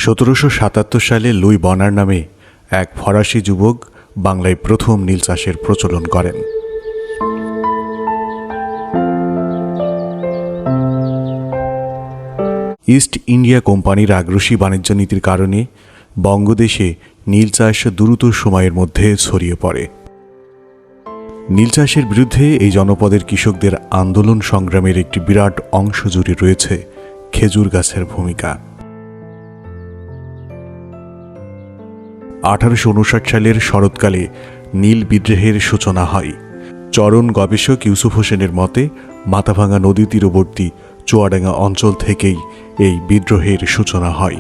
1777 সালে লুই বনার নামে এক ফরাসি যুবক বাংলায় প্রথম নীল চাষের প্রচলন করেন। ইস্ট ইন্ডিয়া কোম্পানির আগ্রাসী বাণিজ্য নীতির কারণে বঙ্গদেশে নীল চাষ দ্রুত সময়ের মধ্যে ছড়িয়ে পড়ে। নীল চাষের বিরুদ্ধে এই জনপদের কৃষকদের আন্দোলন সংগ্রামের একটি বিরাট অংশ জুড়ে রয়েছে খেজুর গাছের ভূমিকা। 1859 সালের শরৎকালে নীল বিদ্রোহের সূচনা হয়। চরণ গবেষক ইউসুফ হোসেনের মতে মাথাভাঙা নদী তীরবর্তী চুয়াডাঙ্গা অঞ্চল থেকেই এই বিদ্রোহের সূচনা হয়।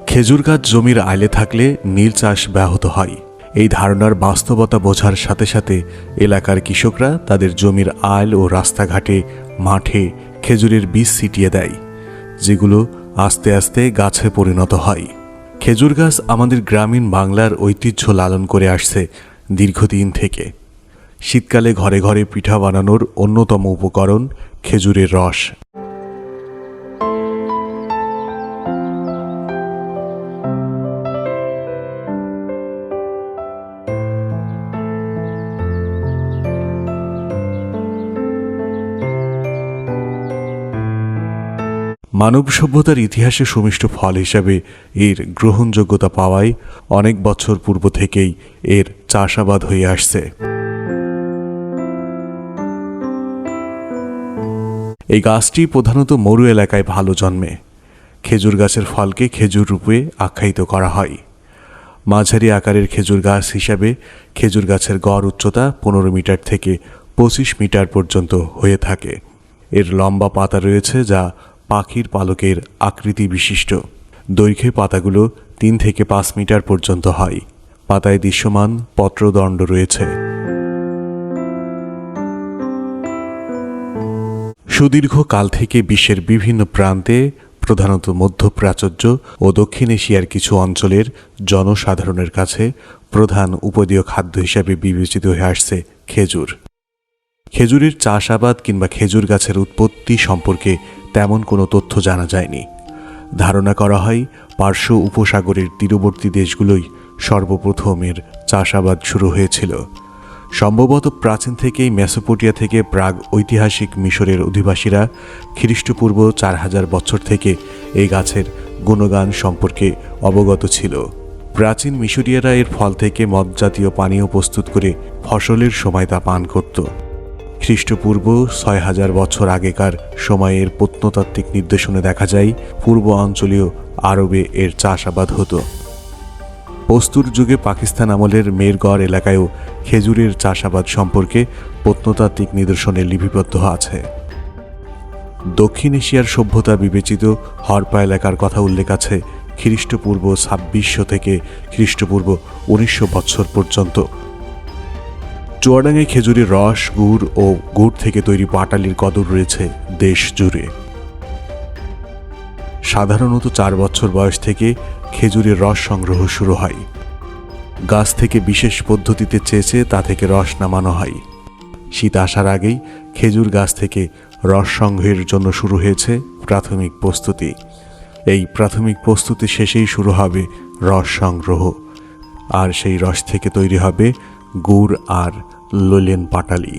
খেজুর গাছ জমির আইলে থাকলে নীল চাষ ব্যাহত হয়। এই ধারণার বাস্তবতা বোঝার সাথে সাথে এলাকার কৃষকরা তাদের জমির আইল ও রাস্তাঘাটে মাঠে খেজুরের বীজ ছিটিয়ে দেয়, যেগুলো আস্তে আস্তে গাছে পরিণত হয়। খেজুর গাছ আমাদের গ্রামীণ বাংলার ঐতিহ্য লালন করে আসছে দীর্ঘদিন থেকে। শীতকালে ঘরে ঘরে পিঠা বানানোর অন্যতম উপকরণ খেজুরের রস। মানব সভ্যতার ইতিহাসে সুমিষ্ট ফল হিসাবে এর গ্রহণযোগ্যতা পাওয়ায় অনেক বছর পূর্ব থেকেই এর চাষাবাদ হয়ে আসছে। এই গাছটি প্রধানত মরু এলাকায় ভালো জন্মে। খেজুর গাছের ফলকে খেজুর রূপে আখ্যায়িত করা হয়। মাঝারি আকারের খেজুর গাছ হিসাবে খেজুর গাছের গড় উচ্চতা 15 মিটার থেকে 25 মিটার পর্যন্ত হয়ে থাকে। এর লম্বা পাতা রয়েছে যা পাখির পালকের আকৃতি বিশিষ্ট। দৈর্ঘ্যে পাতাগুলো 3 থেকে 5 মিটার পর্যন্ত হয়। পাতায় দৃশ্যমান পত্রদণ্ড রয়েছে। সুদীর্ঘ কাল থেকে বিশ্বের বিভিন্ন প্রান্তে, প্রধানত মধ্যপ্রাচ্য ও দক্ষিণ এশিয়ার কিছু অঞ্চলের জনসাধারণের কাছে প্রধান উপদীয় খাদ্য হিসাবে বিবেচিত হয়ে আসছে খেজুর। খেজুরের চাষাবাদ কিংবা খেজুর গাছের উৎপত্তি সম্পর্কে তেমন কোনো তথ্য জানা যায়নি। ধারণা করা হয় পার্শ্ব উপসাগরের তীরবর্তী দেশগুলোই সর্বপ্রথম এর চাষাবাদ শুরু হয়েছিল। সম্ভবত প্রাচীন থেকেই মেসোপোটিয়া থেকে প্রাগ ঐতিহাসিক মিশরের অধিবাসীরা খ্রিস্টপূর্ব 4000 বছর থেকে এই গাছের গুণগান সম্পর্কে অবগত ছিল। প্রাচীন মিশরীয়রা এর ফল থেকে মদ জাতীয় পানীয় প্রস্তুত করে ফসলের সময় তা পান করত। খ্রিস্টপূর্ব 6000 বছর আগেকার সময়ের প্রত্নতাত্ত্বিক নিদর্শনে দেখা যায় পূর্ব অঞ্চলীয় আরবে এর চাষাবাদ হতো। প্রস্তুর যুগে পাকিস্তান আমলের মেরগড় এলাকায়ও খেজুরের চাষাবাদ সম্পর্কে প্রত্নতাত্ত্বিক নিদর্শনে লিপিবদ্ধ আছে। দক্ষিণ এশিয়ার সভ্যতা বিবেচিত হরপ্পা এলাকার কথা উল্লেখ আছে খ্রিস্টপূর্ব 2600 থেকে খ্রিস্টপূর্ব 1900 বছর পর্যন্ত। চুয়াডাঙ্গায় খেজুরের রস, গুড় ও গুড় থেকে তৈরি পাটালির কদর রয়েছে দেশ জুড়ে। সাধারণত 4 বছর বয়স থেকে খেজুরের রস সংগ্রহ শুরু হয়। গাছ থেকে বিশেষ পদ্ধতিতে চেঁচে তা থেকে রস নামানো হয়। শীত আসার আগেই খেজুর গাছ থেকে রস সংগ্রহের জন্য শুরু হয়েছে প্রাথমিক প্রস্তুতি। এই প্রাথমিক প্রস্তুতি শেষেই শুরু হবে রস সংগ্রহ, আর সেই রস থেকে তৈরি হবে গুড় আর ললেন পাটালি।